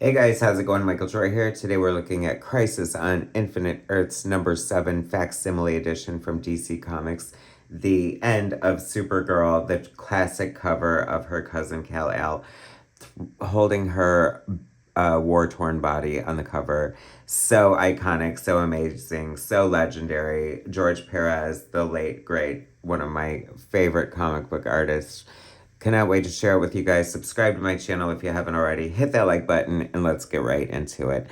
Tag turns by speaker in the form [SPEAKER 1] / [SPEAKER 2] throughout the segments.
[SPEAKER 1] Hey guys, how's it going? Michael Troy here. Today we're looking at Crisis on Infinite Earths number 7 facsimile edition from DC Comics. The end of Supergirl, the classic cover of her cousin Kal-El holding her war-torn body on the cover. So iconic, so amazing, so legendary. George Pérez, the late, great, one of my favorite comic book artists. Cannot wait to share it with you guys. Subscribe to my channel if you haven't already. Hit that like button and let's get right into it.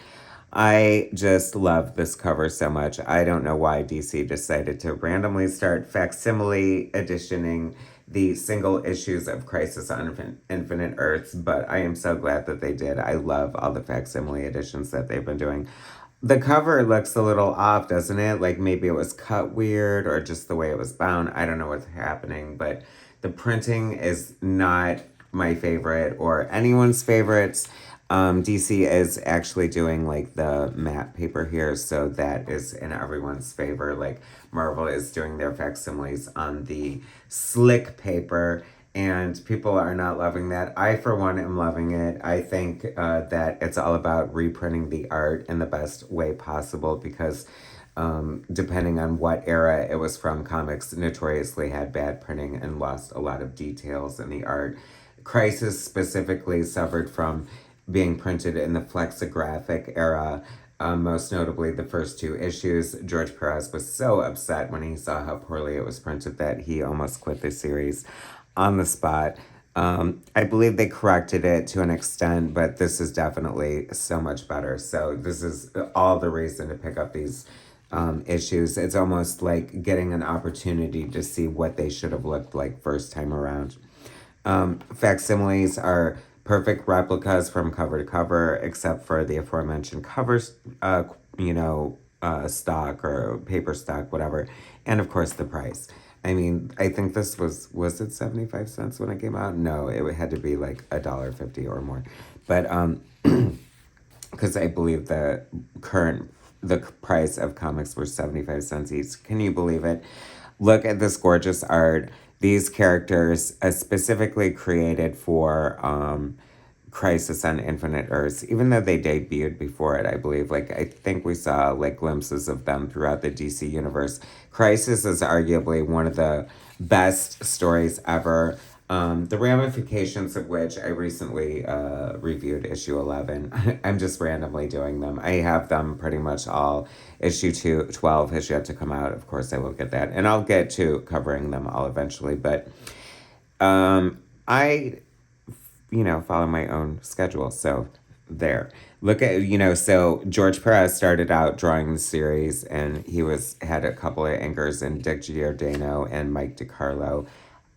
[SPEAKER 1] I just love this cover so much. I don't know why DC decided to randomly start facsimile editioning the single issues of Crisis on Infinite Earths, but I am so glad that they did. I love all the facsimile editions that they've been doing. The cover looks a little off, doesn't it? Like maybe it was cut weird or just the way it was bound. I don't know what's happening, but the printing is not my favorite or anyone's favorites. DC is actually doing like the matte paper here, so that is in everyone's favor. Like Marvel is doing their facsimiles on the slick paper, and people are not loving that. I, for one, am loving it. I think that it's all about reprinting the art in the best way possible because depending on what era it was from, comics notoriously had bad printing and lost a lot of details in the art. Crisis specifically suffered from being printed in the flexographic era, most notably the first 2 issues. George Pérez was so upset when he saw how poorly it was printed that he almost quit the series on the spot. I believe they corrected it to an extent, but this is definitely so much better. So this is all the reason to pick up these issues. It's almost like getting an opportunity to see what they should have looked like first time around. Facsimiles are perfect replicas from cover to cover, except for the aforementioned covers, stock or paper stock, whatever. And of course the price. I mean, I think this was it 75 cents when it came out? No, it had to be like $1.50 or more. But, because I believe the price of comics were 75 cents each. Can you believe it? Look at this gorgeous art. These characters specifically created for Crisis on Infinite Earths, even though they debuted before it, I believe. Like, I think we saw, like, glimpses of them throughout the DC universe. Crisis is arguably one of the best stories ever. The ramifications of which I recently reviewed issue 11. I'm just randomly doing them. I have them pretty much all. Issue 12 has yet to come out. Of course, I will get that. And I'll get to covering them all eventually. But I follow my own schedule. So there. Look at, so George Pérez started out drawing the series and he had a couple of anchors in Dick Giordano and Mike DiCarlo.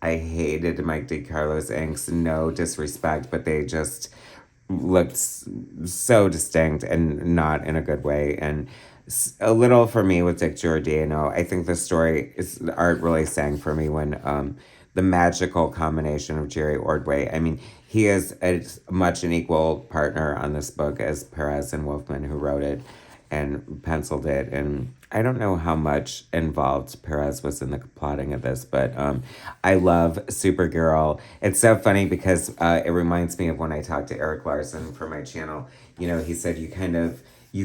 [SPEAKER 1] I hated Mike DiCarlo's inks, no disrespect, but they just looked so distinct and not in a good way. And a little for me with Dick Giordano. I think the art really sang for me when the magical combination of Jerry Ordway. I mean, he is as much an equal partner on this book as Pérez and Wolfman, who wrote it and penciled it. And I don't know how much involved Pérez was in the plotting of this, but I love Supergirl. It's so funny because it reminds me of when I talked to Eric Larson for my channel. He said you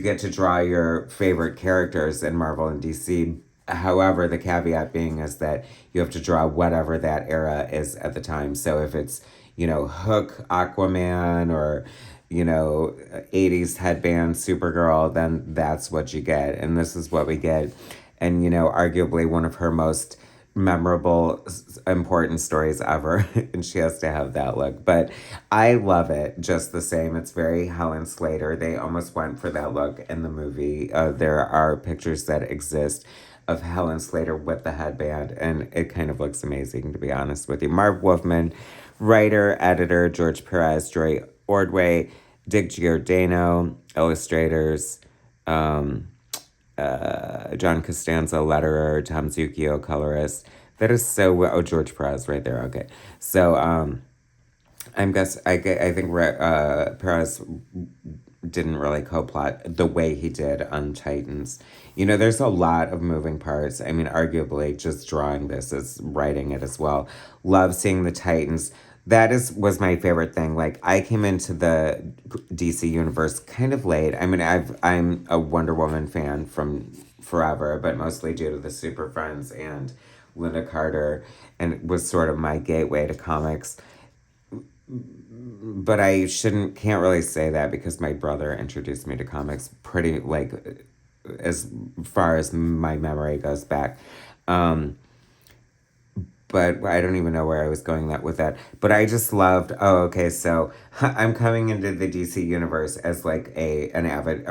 [SPEAKER 1] get to draw your favorite characters in Marvel and DC. However, the caveat being is that you have to draw whatever that era is at the time. So if it's, Hook, Aquaman, or, 80s headband Supergirl, then that's what you get. And this is what we get. And, arguably one of her most memorable, important stories ever. And she has to have that look. But I love it just the same. It's very Helen Slater. They almost went for that look in the movie. There are pictures that exist of Helen Slater with the headband, and it kind of looks amazing, to be honest with you. Marv Wolfman, writer, editor, George Pérez, Joy Ordway, Dick Giordano, illustrators, John Costanza, letterer, Tom Zucchio, colorist. That is so, George Pérez right there, okay. So, I think Pérez didn't really co-plot the way he did on Titans. There's a lot of moving parts. I mean, arguably, just drawing this is writing it as well. Love seeing the Titans. that was my favorite thing. Like, I came into the DC universe kind of late. I mean, I'm a Wonder Woman fan from forever, but mostly due to the Super Friends and Linda Carter, and it was sort of my gateway to comics. But can't really say that because my brother introduced me to comics pretty, like, as far as my memory goes back. But I don't even know where I was going with that. But I just loved. Oh, okay. So I'm coming into the DC universe as like a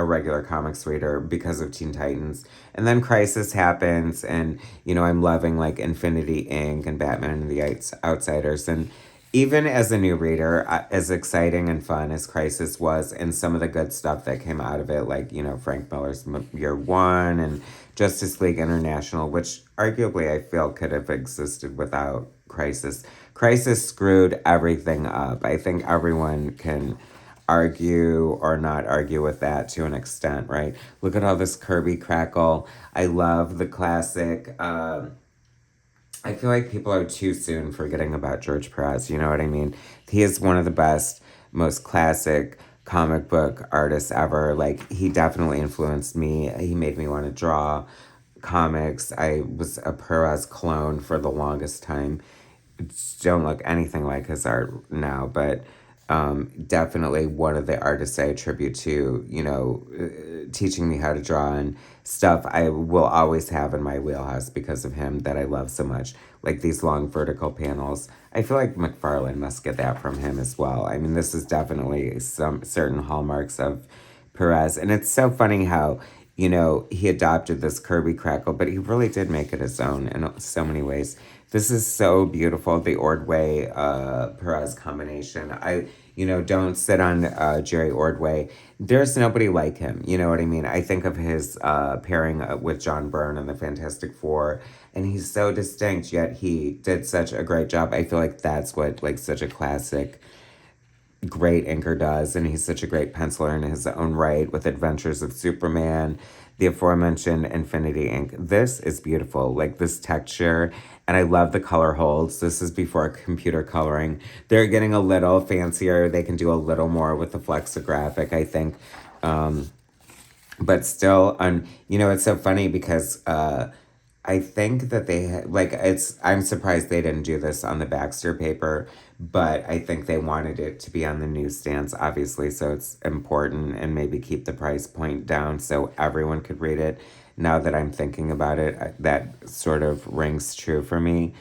[SPEAKER 1] regular comics reader because of Teen Titans, and then Crisis happens, and I'm loving like Infinity Inc. and Batman and the Outsiders, and even as a new reader, as exciting and fun as Crisis was, and some of the good stuff that came out of it, like, Frank Miller's Year One and Justice League International, which arguably I feel could have existed without Crisis. Crisis screwed everything up. I think everyone can argue or not argue with that to an extent, right? Look at all this Kirby crackle. I love the classic. I feel like people are too soon forgetting about George Pérez. You know what I mean? He is one of the best, most classic comic book artists ever. Like, he definitely influenced me. He made me want to draw comics. I was a Pérez clone for the longest time. Don't look anything like his art now, but definitely one of the artists I attribute to, teaching me how to draw and stuff I will always have in my wheelhouse because of him that I love so much. Like these long vertical panels. I feel like McFarlane must get that from him as well. I mean, this is definitely some certain hallmarks of Pérez. And it's so funny how, he adopted this Kirby crackle, but he really did make it his own in so many ways. This is so beautiful, the Ordway Pérez combination. Don't sit on Jerry Ordway. There's nobody like him. You know what I mean? I think of his pairing with John Byrne and the Fantastic Four, and he's so distinct, yet he did such a great job. I feel like that's what, like, such a classic, great inker does, and he's such a great penciler in his own right with Adventures of Superman, the aforementioned Infinity Inc. This is beautiful, like this texture, and I love the color holds. This is before computer coloring. They're getting a little fancier. They can do a little more with the flexographic, I think. But still, it's so funny because I think that I'm surprised they didn't do this on the Baxter paper, but I think they wanted it to be on the newsstands, obviously, so it's important, and maybe keep the price point down so everyone could read it. Now that I'm thinking about it, that sort of rings true for me,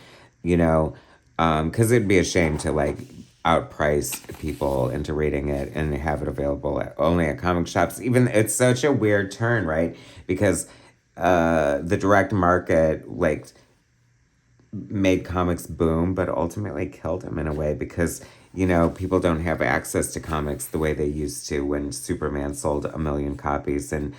[SPEAKER 1] because it'd be a shame to, like, outprice people into reading it and have it available only at comic shops. Even it's such a weird turn, right? Because the direct market, like, made comics boom, but ultimately killed him in a way because, people don't have access to comics the way they used to when Superman sold 1 million copies. And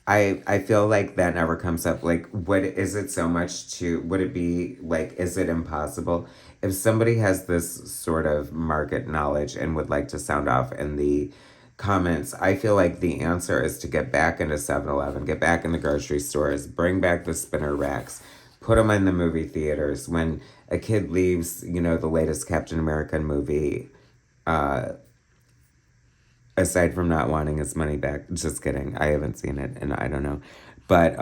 [SPEAKER 1] I feel like that never comes up. Like, would it be, like, is it impossible? If somebody has this sort of market knowledge and would like to sound off in the comments, I feel like the answer is to get back into 7-Eleven, get back in the grocery stores, bring back the spinner racks, put them in the movie theaters. When a kid leaves, the latest Captain America movie, aside from not wanting his money back, just kidding, I haven't seen it and I don't know. But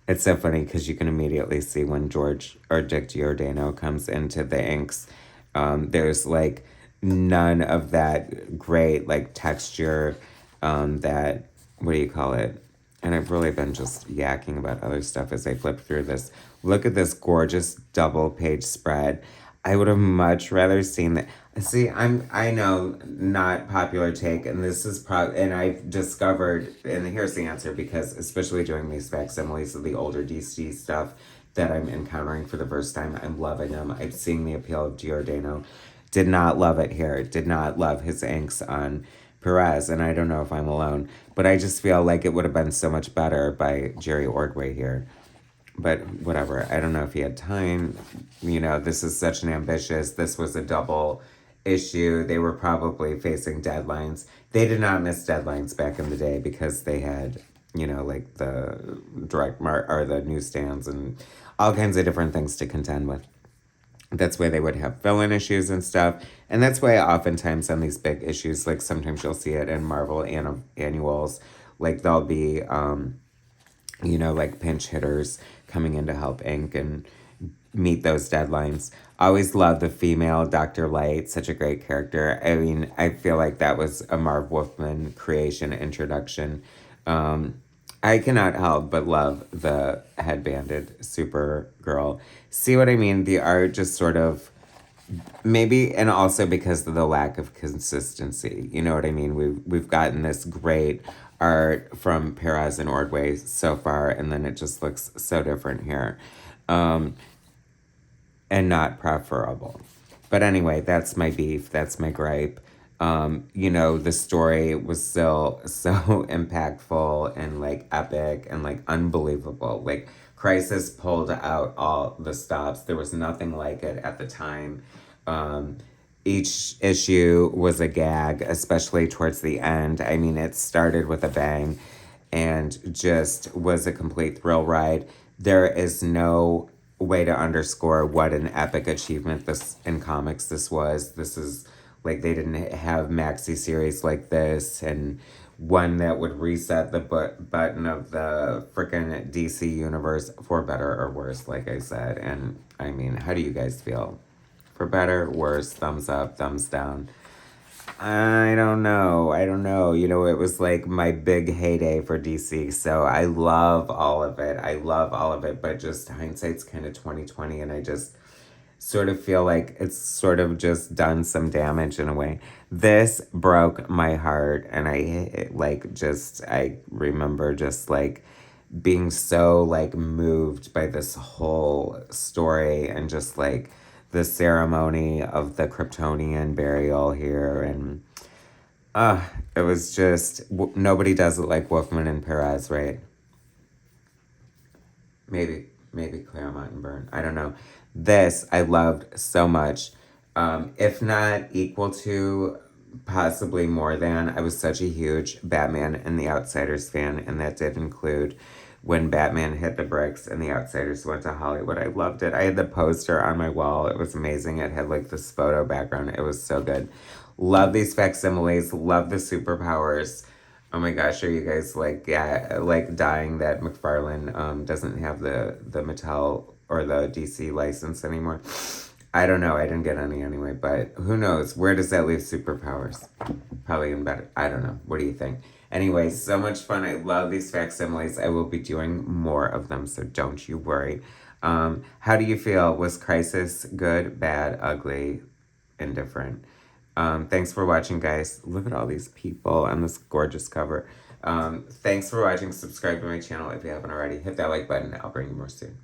[SPEAKER 1] it's so funny because you can immediately see when George or Dick Giordano comes into the inks, there's like none of that great like texture, that, what do you call it? And I've really been just yakking about other stuff as I flip through this. Look at this gorgeous double page spread. I would have much rather seen that. See, I know, not popular take, and this is and I've discovered, and here's the answer, because especially doing these facsimiles of the older DC stuff that I'm encountering for the first time, I'm loving them. I'm seeing the appeal of Giordano. Did not love it here. Did not love his inks on Pérez, and I don't know if I'm alone, but I just feel like it would have been so much better by Jerry Ordway here. But whatever, I don't know if he had time. This is such an this was a double issue. They were probably facing deadlines. They did not miss deadlines back in the day because they had, like the or the newsstands and all kinds of different things to contend with. That's why they would have villain issues and stuff. And that's why oftentimes on these big issues, like sometimes you'll see it in Marvel annuals, like there'll be, like pinch hitters coming in to help ink and meet those deadlines. Always love the female Dr. Light, such a great character. I mean, I feel like that was a Marv Wolfman creation introduction. I cannot help but love the headbanded Supergirl. See what I mean? The art just sort of maybe, and also because of the lack of consistency. You know what I mean? We've gotten this great art from Pérez and Ordway so far, and then it just looks so different here, and not preferable. But anyway, that's my beef. That's my gripe. The story was still so impactful and like epic and like unbelievable. Like Crisis pulled out all the stops. There was nothing like it at the time. Each issue was a gag, especially towards the end. I mean, it started with a bang and just was a complete thrill ride. There is no way to underscore what an epic achievement this in comics this was. This is like they didn't have maxi series like this, and one that would reset the button of the freaking DC universe for better or worse, like I said. And I mean, how do you guys feel? For better, worse, thumbs up, thumbs down? I don't know. It was like my big heyday for DC, so I love all of it. But just hindsight's kind of 2020, and I just sort of feel like it's sort of just done some damage in a way. This broke my heart, and I remember just like being so like moved by this whole story and just like the ceremony of the Kryptonian burial here, and it was just nobody does it like Wolfman and Pérez, right? Maybe Claremont and Byrne. I don't know. This I loved so much. If not equal to, possibly more than. I was such a huge Batman and the Outsiders fan, and that did include when Batman hit the bricks and the Outsiders went to Hollywood. I loved it. I had the poster on my wall. It was amazing. It had like this photo background. It was so good. Love these facsimiles. Love the superpowers. Oh my gosh, are you guys like dying that McFarlane doesn't have the Mattel or the DC license anymore? I don't know. I didn't get any anyway, but who knows? Where does that leave superpowers? Probably even better. I don't know. What do you think? Anyway, so much fun. I love these facsimiles. I will be doing more of them, so don't you worry. How do you feel? Was Crisis good, bad, ugly, indifferent? Thanks for watching, guys. Look at all these people on this gorgeous cover. Thanks for watching. Subscribe to my channel if you haven't already. Hit that like button. I'll bring you more soon.